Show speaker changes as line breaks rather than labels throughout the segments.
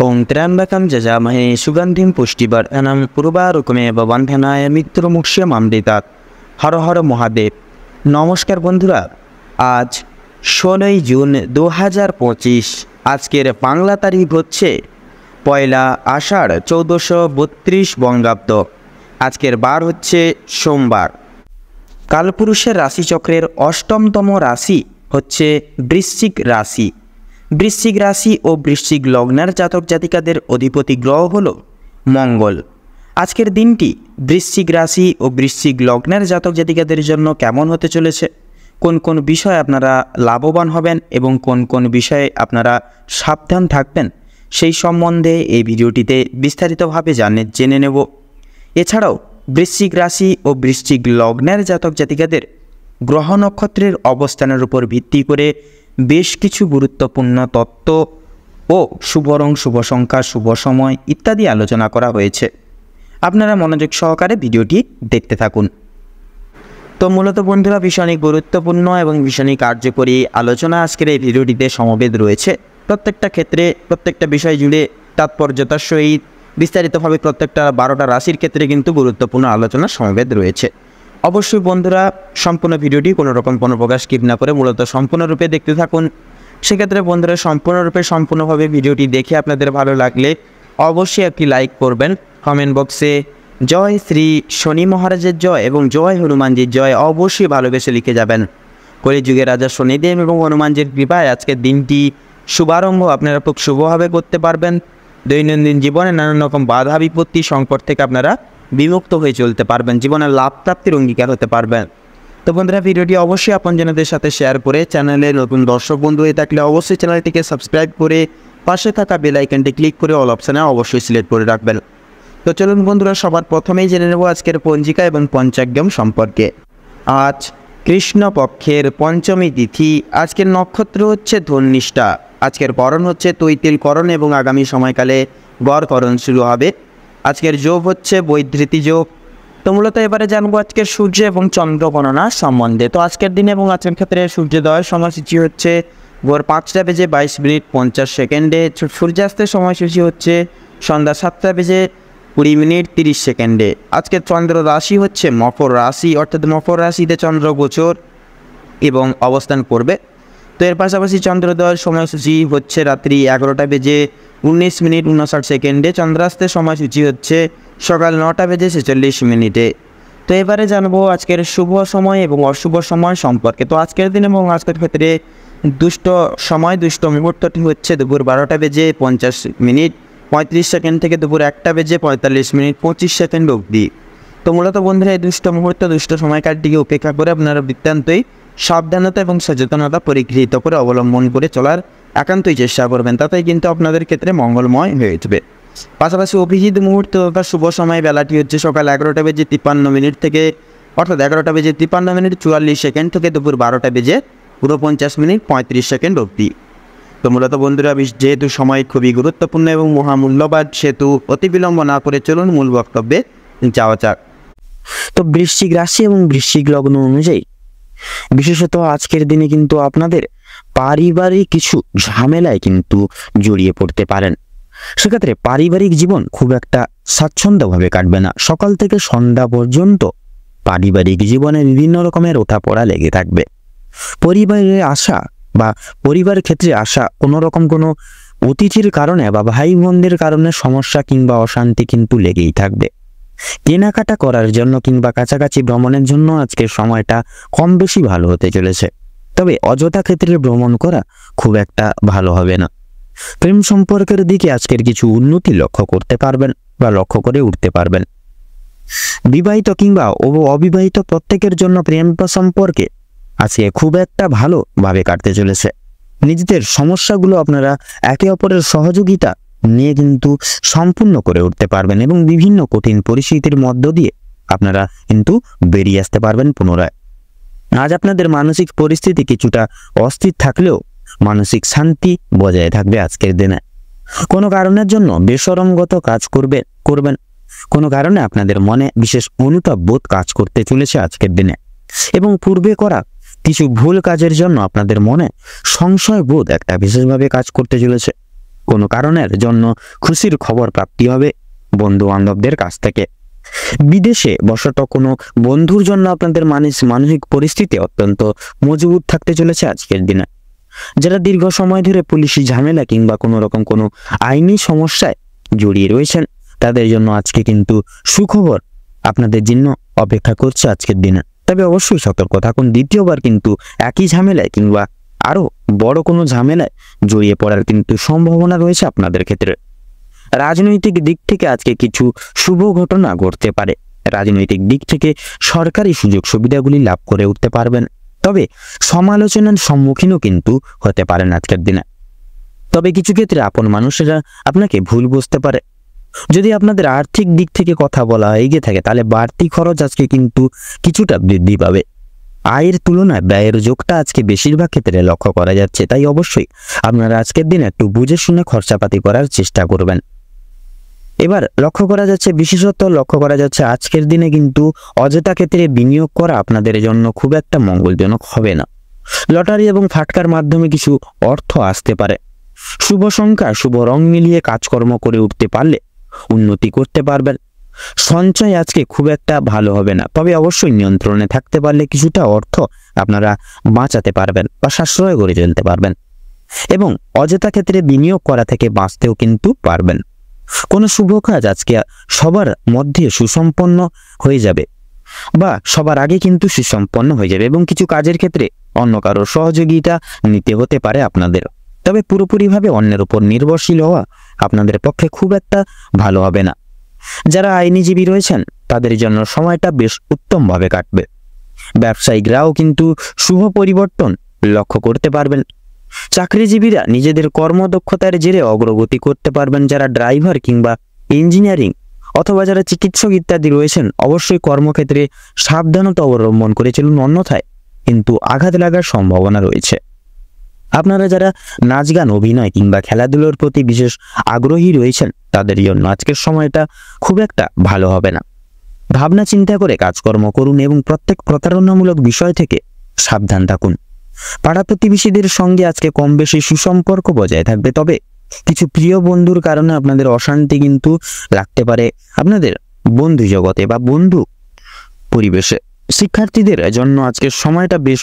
ওং ত্র্যম্বকম যজামহে সুগন্ধিম পুষ্টিবর্ধনম উর্বারুকমেব বন্ধনায় মৃত্যুর্মুক্ষীয়মামৃতাৎ। হর হর মহাদেব। নমস্কার বন্ধুরা, আজ 16ই জুন 2025। আজকের বাংলা তারিখ হচ্ছে পয়লা আষাঢ় 1432 বঙ্গাব্দ। আজকের বার হচ্ছে সোমবার। কালপুরুষের রাশিচক্রের অষ্টমতম রাশি হচ্ছে বৃশ্চিক রাশি। বৃশ্চিক রাশি ও বৃশ্চিক লগ্নের জাতক জাতিকাদের অধিপতি গ্রহ হল মঙ্গল। আজকের দিনটি বৃশ্চিক রাশি ও বৃশ্চিক লগ্নের জাতক জাতিকাদের জন্য কেমন হতে চলেছে, কোন কোন বিষয়ে আপনারা লাভবান হবেন এবং কোন কোন বিষয়ে আপনারা সাবধান থাকবেন, সেই সম্বন্ধে এই ভিডিওটিতে বিস্তারিতভাবে জেনে নেব। এছাড়াও বৃশ্চিক রাশি ও বৃশ্চিক লগ্নের জাতক জাতিকাদের গ্রহ নক্ষত্রের অবস্থানের উপর ভিত্তি করে বেশ কিছু গুরুত্বপূর্ণ তত্ত্ব ও শুভ রং, শুভ সংখ্যা, শুভ সময় ইত্যাদি আলোচনা করা হয়েছে। আপনারা মনোযোগ সহকারে ভিডিওটি দেখতে থাকুন। তো মূলত বন্ধুরা, ভীষণই গুরুত্বপূর্ণ এবং ভীষণই কার্যকরী আলোচনা আজকের এই ভিডিওটিতে সমবেত রয়েছে। প্রত্যেকটা ক্ষেত্রে, প্রত্যেকটা বিষয় জুড়ে তাৎপর্যতার সহিত বিস্তারিতভাবে প্রত্যেকটা 12টা রাশির ক্ষেত্রে কিন্তু গুরুত্বপূর্ণ আলোচনা সমবেত রয়েছে। অবশ্যই বন্ধুরা, সম্পূর্ণ ভিডিওটি কোনো রকম কোনো প্রকাশ স্কিপ না করে মূলত সম্পূর্ণরূপে দেখতে থাকুন। সেক্ষেত্রে বন্ধুরা, সম্পূর্ণভাবে ভিডিওটি দেখে আপনাদের ভালো লাগলে অবশ্যই একটি লাইক করবেন। কমেন্ট বক্সে জয় শ্রী শনি মহারাজের জয় এবং জয় হনুমানজির জয় অবশ্যই ভালোবেসে লিখে যাবেন। কলিযুগের রাজা শনিদেব এবং হনুমানজির কৃপায় আজকের দিনটি শুভারম্ভ আপনারা খুব শুভভাবে করতে পারবেন। দৈনন্দিন জীবনে নানান রকম বাধা বিপত্তি সংকট থেকে আপনারা বিমুক্ত হয়ে চলতে পারবেন, জীবনের লাভ প্রাপ্তির অঙ্গীকার হতে পারবেন। তো বন্ধুরা, ভিডিওটি অবশ্যই আপনজনদের সাথে শেয়ার করে, চ্যানেলে নতুন দর্শক বন্ধু হয়ে থাকলে অবশ্যই চ্যানেলটিকে সাবস্ক্রাইব করে পাশে থাকা বেল আইকনটি ক্লিক করে অল অপশানে অবশ্যই সিলেক্ট করে রাখবেন। তো চলুন বন্ধুরা, সবার প্রথমেই জেনে নেব আজকের পঞ্জিকা এবং পঞ্চাঙ্গম সম্পর্কে। আজ কৃষ্ণপক্ষের পঞ্চমী তিথি। আজকের নক্ষত্র হচ্ছে ধন্যিষ্ঠা। আজকের করণ হচ্ছে তৈতিল করণ এবং আগামী সময়কালে গড় করণ শুরু হবে। আজকের যোগ হচ্ছে বৈধৃতি যোগ। তো মূলত এবারে জানবো আজকের সূর্য এবং চন্দ্র গণনা সম্বন্ধে। তো আজকের দিনে এবং আজকের ক্ষেত্রে সূর্যোদয়ের সময়সূচি হচ্ছে ভোর 5টা বেজে 22 মিনিট 50 সেকেন্ডে। সূর্যাস্তের সময়সূচি হচ্ছে সন্ধ্যা 7টা বেজে 20 মিনিট 30 সেকেন্ডে। আজকের চন্দ্র রাশি হচ্ছে মকর রাশি, অর্থাৎ মকর রাশিতে চন্দ্র গোচর এবং অবস্থান করবে। তো এর পাশাপাশি চন্দ্রোদয়ের সময়সূচি হচ্ছে রাত্রি 11টা বেজে 19 মিনিট 59 সেকেন্ডে। চন্দ্রাস্তের সময়সূচি হচ্ছে সকাল 9টা বেজে 46 মিনিটে। তো এবারে জানবো আজকের শুভ সময় এবং অশুভ সময় সম্পর্কে। তো আজকের দিন এবং আজকের ক্ষেত্রে দুষ্ট মুহূর্তটি হচ্ছে দুপুর 12টা বেজে 50 মিনিট 35 সেকেন্ড থেকে দুপুর 1টা বেজে 45 মিনিট 25 সেকেন্ড অবধি। তো মূলত বন্ধুরা, এই দুষ্ট সময়কালটিকে উপেক্ষা করে আপনারা বৃত্তান্তই সাবধানতা এবং সচেতনতা পরিগৃহীত করে অবলম্বন করে চলার একান্তই চেষ্টা করবেন, তাতেই কিন্তু আপনাদের ক্ষেত্রে মঙ্গলময় হয়ে উঠবে। পাশাপাশি অভিজিৎ মুহূর্ত বা শুভ সময় বেলাটি হচ্ছে সকাল 11টা বেজে 53 মিনিট থেকে, অর্থাৎ 11টা বেজে 53 মিনিট 44 সেকেন্ড থেকে দুপুর 12টা বেজে 49 মিনিট 35 সেকেন্ড অবধি। তো মূলত বন্ধুরা, যেহেতু সময় খুবই গুরুত্বপূর্ণ এবং মহামূল্যবান, সেহেতু অতি বিলম্ব না করে চলুন মূল বক্তব্যে যাওয়া যাক। তো বৃশ্চিক রাশি এবং বৃশ্চিক লগ্ন অনুযায়ী বিশেষত আজকের দিনে কিন্তু আপনাদের পারিবারিক কিছু ঝামেলায় কিন্তু জড়িয়ে পড়তে পারেন। সেক্ষেত্রে পারিবারিক জীবন খুব একটা স্বাচ্ছন্দ্যভাবে কাটবে না। সকাল থেকে সন্ধ্যা পর্যন্ত পারিবারিক জীবনে বিভিন্ন রকমের ওঠাপড়া লেগে থাকবে। পরিবারের আশা বা পরিবারের ক্ষেত্রে আসা কোনো রকম কোনো অতিথির কারণে বা ভাই বোনদের কারণে সমস্যা কিংবা অশান্তি কিন্তু লেগেই থাকবে। কেনাকাটা করার জন্য কিংবা কাছাকাছি ভ্রমণের জন্য আজকের সময়টা কম বেশি ভালো হতে চলেছে, তবে অযথা ক্ষেত্রে ভ্রমণ করা খুব একটা ভালো হবে না। প্রেম সম্পর্কের দিকে আজকের কিছু উন্নতি লক্ষ্য করতে পারবেন বা লক্ষ্য করে উঠতে পারবেন। বিবাহিত কিংবা অবিবাহিত প্রত্যেকের জন্য প্রেম সম্পর্কে আজকে খুব একটা ভালোভাবে কাটতে চলেছে। নিজেদের সমস্যাগুলো আপনারা একে অপরের সহযোগিতা নিয়ে কিন্তু সম্পূর্ণ করে উঠতে পারবেন এবং বিভিন্ন কঠিন পরিস্থিতির মধ্য দিয়ে আপনারা কিন্তু বেরিয়ে আসতে পারবেন পুনরায়। আজ আপনাদের মানসিক পরিস্থিতি কিছুটা অস্থির থাকলেও মানসিক শান্তি বজায় থাকবে আজকের দিনে। কোনো কারণের জন্য বেশরমগত কাজ করবেন, কোনো কারণে আপনাদের মনে বিশেষ অনুতাপ বোধ কাজ করতে চলেছে আজকের দিনে এবং পূর্বে করা কিছু ভুল কাজের জন্য আপনাদের মনে সংশয় বোধ একটা বিশেষভাবে কাজ করতে চলেছে। কোনো কারণের জন্য খুশির খবর প্রাপ্তি হবে বন্ধু বান্ধবদের কাছ থেকে। বিদেশে বসত কোনো বন্ধুর জন্য আপনাদের মানসিক পরিস্থিতি অত্যন্ত মজবুত থাকতে চলেছে আজকের দিনে। যারা দীর্ঘ সময় ধরে পুলিশি ঝামেলা কিংবা কোনো আইনি সমস্যায় জড়িয়ে রয়েছেন, তাদের জন্য আজকে কিন্তু সুখবর আপনাদের জন্য অপেক্ষা করছে আজকের দিনে। তবে অবশ্যই সতর্ক থাকুন, দ্বিতীয়বার কিন্তু একই ঝামেলায় কিংবা আরো বড় কোনো ঝামেলায় জড়িয়ে পড়ার কিন্তু সম্ভাবনা রয়েছে আপনাদের ক্ষেত্রে। রাজনৈতিক দিক থেকে আজকে কিছু শুভ ঘটনা ঘটতে পারে। রাজনৈতিক দিক থেকে সরকারি সুযোগ সুবিধাগুলি লাভ করে উঠতে পারবেন, তবে সমালোচনার সম্মুখীনও কিন্তু হতে পারেন আজকের দিনে। তবে কিছু ক্ষেত্রে আপন মানুষেরা আপনাকে ভুল বুঝতে পারে। যদি আপনাদের আর্থিক দিক থেকে কথা বলা এগিয়ে থাকে, তাহলে বাড়তি খরচ আজকে কিন্তু কিছুটা বৃদ্ধি পাবে। আয়ের তুলনায় ব্যয়ের যোগটা আজকে বেশিরভাগ ক্ষেত্রে লক্ষ্য করা যাচ্ছে, তাই অবশ্যই আপনারা আজকের দিনে একটু বুঝে শুনে খরচাপাতি করার চেষ্টা করবেন। এবার বিশেষত লক্ষ্য করা যাচ্ছে আজকের দিনে কিন্তু অযথা ক্ষেত্রে বিনিয়োগ করা আপনাদের জন্য খুব একটা মঙ্গলজনক হবে না। লটারি এবং ফাটকার মাধ্যমে কিছু অর্থ আসতে পারে। শুভ সংখ্যা, শুভ রং মিলিয়ে কাজকর্ম করে উঠতে পারলে উন্নতি করতে পারবেন। সঞ্চয় আজকে খুব একটা ভালো হবে না, তবে অবশ্যই নিয়ন্ত্রণে থাকতে পারলে কিছুটা অর্থ আপনারা বাঁচাতে পারবেন বা সাশ্রয় করে চলতে পারবেন এবং অযথা ক্ষেত্রে বিনিয়োগ করা থেকে বাঁচতেও কিন্তু পারবেন। কোনো শুভ কাজ আজকে সবার মধ্যে সুসম্পন্ন হয়ে যাবে বা সবার আগে কিন্তু সুসম্পন্ন হয়ে যাবে এবং কিছু কাজের ক্ষেত্রে অন্য কারোর সহযোগিতা নিতে হতে পারে আপনাদের। তবে পুরোপুরিভাবে অন্যের উপর নির্ভরশীল হওয়া আপনাদের পক্ষে খুব একটা ভালো হবে না। যারা আইনজীবী রয়েছেন তাদের জন্য সময়টা বেশ উত্তমভাবে কাটবে। ব্যবসায়িকরাও কিন্তু শুভ পরিবর্তন লক্ষ্য করতে পারবেন। চাকরিজীবীরা নিজেদের কর্মদক্ষতার জেরে অগ্রগতি করতে পারবেন। যারা ড্রাইভার কিংবা ইঞ্জিনিয়ারিং অথবা যারা চিকিৎসক ইত্যাদি রয়েছেন, অবশ্যই কর্মক্ষেত্রে সাবধানতা অবলম্বন করে চলুন, অন্যথায় কিন্তু আঘাত লাগার সম্ভাবনা রয়েছে। আপনারা যারা নাচ গান, অভিনয় কিংবা খেলাধুলোর প্রতি বিশেষ আগ্রহী রয়েছেন, তাদের জন্য আজকের সময়টা খুব একটা ভালো হবে না। ভাবনা চিন্তা করে কাজকর্ম করুন এবং প্রত্যেক প্রতারণামূলক বিষয় থেকে সাবধান থাকুন। পাড়া প্রতিবেশীদের সঙ্গে আজকে কম বেশি সুসম্পর্ক বজায় থাকবে, তবে কিছু প্রিয় বন্ধুর কারণে আপনাদের অশান্তি কিন্তু লাগতে পারে আপনাদের বন্ধু জগতে বা বন্ধু পরিবেশে। শিক্ষার্থীদের জন্য আজকের সময়টা বেশ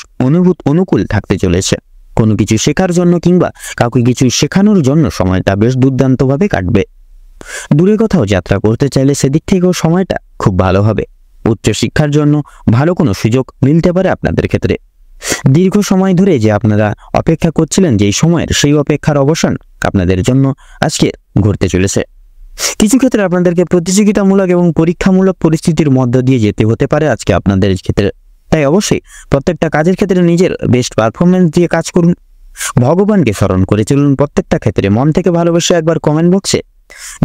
অনুকূল থাকতে চলেছে। কোনো কিছু শেখার জন্য কিংবা কাউকে কিছু শেখানোর জন্য সময়টা বেশ দুর্দান্তভাবে কাটবে। দূরে কোথাও যাত্রা করতে চাইলে সেদিক থেকেও সময়টা খুব ভালো হবে। উচ্চশিক্ষার জন্য ভালো কোনো সুযোগ মিলতে পারে আপনাদের ক্ষেত্রে। দীর্ঘ সময় ধরে যে আপনারা অপেক্ষা করছিলেন, যেই সময়ের সেই অপেক্ষার অবসান আপনাদের জন্য আজকে ঘটতে চলেছে। কিছু ক্ষেত্রে আপনাদেরকে প্রতিযোগিতামূলক এবং পরীক্ষামূলক পরিস্থিতির মধ্য দিয়ে যেতে হতে পারে আজকে আপনাদের ক্ষেত্রে। তাই অবশ্যই প্রত্যেকটা কাজের ক্ষেত্রে নিজের বেস্ট পারফরমেন্স দিয়ে কাজ করুন। ভগবানকে স্মরণ করে চলুন। প্রত্যেকটা ক্ষেত্রে মন থেকে ভালোবেসে একবার কমেন্ট বক্সে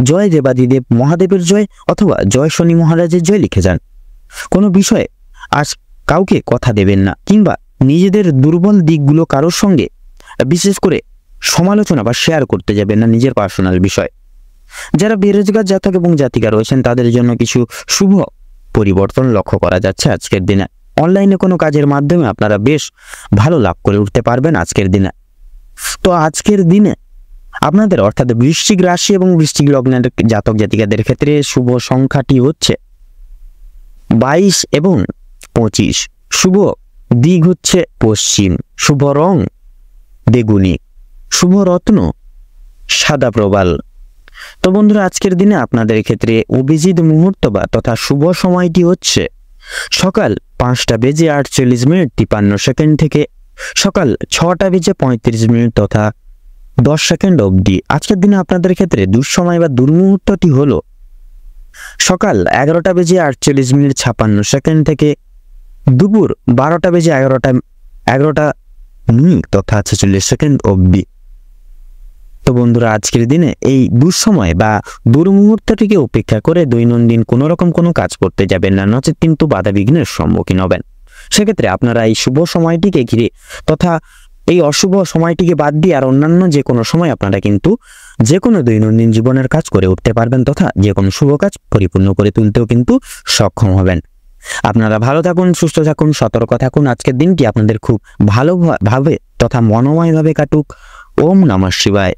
জয় দেবাদিদেব মহাদেবের জয় অথবা জয় শনি মহারাজের জয় লিখে যান। কোনো বিষয়ে আজ কাউকে কথা দেবেন না কিংবা নিজেদের দুর্বল দিকগুলো কারোর সঙ্গে বিশেষ করে সমালোচনা বা শেয়ার করতে যাবেন না নিজের পার্সোনাল বিষয়। যারা বেরোজগার জাতক এবং জাতিকা রয়েছেন, তাদের জন্য কিছু শুভ পরিবর্তন লক্ষ্য করা যাচ্ছে আজকের দিনে। অনলাইনে কোনো কাজের মাধ্যমে আপনারা বেশ ভালো লাভ করে উঠতে পারবেন আজকের দিনে। তো আজকের দিনে আপনাদের অর্থাৎ বৃশ্চিক রাশি এবং বৃশ্চিক লগ্নের জাতক জাতিকাদের ক্ষেত্রে শুভ সংখ্যাটি হচ্ছে 22 এবং 25। শুভ দিক হচ্ছে পশ্চিম। শুভ রং বেগুনি। শুভ রত্ন সাদা প্রবাল। তো বন্ধুরা, আজকের দিনে আপনাদের ক্ষেত্রে অভিজিৎ মুহূর্ত বা তথা শুভ সময়টি হচ্ছে সকাল 5:48 থেকে সকাল 6:35 তথা 10 সেকেন্ড অবধি। আজকের দিনে আপনাদের ক্ষেত্রে দুঃসময় বা দুর্মুহূর্তটি হলো সকাল 11:48 থেকে দুপুর 12:11 তথা 46 অবধি। তো বন্ধুরা, আজকের দিনে এই দুঃসময় বা দুর্মুহূর্তটিকে উপেক্ষা করে দৈনন্দিন কোনো কাজ করতে যাবেন না, নচেত কিন্তু বাধা বিঘ্নের সম্মুখীন হবেন। সেক্ষেত্রে আপনারা এই শুভ সময়টিকে ঘিরে তথা এই অশুভ সময়টিকে বাদ দিয়ে আর অন্যান্য যে কোনো সময় আপনারা কিন্তু যে কোনো দৈনন্দিন জীবনের কাজ করে উঠতে পারবেন তথা যে কোনো শুভ কাজ পরিপূর্ণ করে তুলতেও কিন্তু সক্ষম হবেন। আপনারা ভালো থাকুন, সুস্থ থাকুন, সতর্ক থাকুন। আজকের দিনটি আপনাদের খুব ভালোভাবে তথা মনোময়ভাবে কাটুক। ওম নমঃ শিবায়।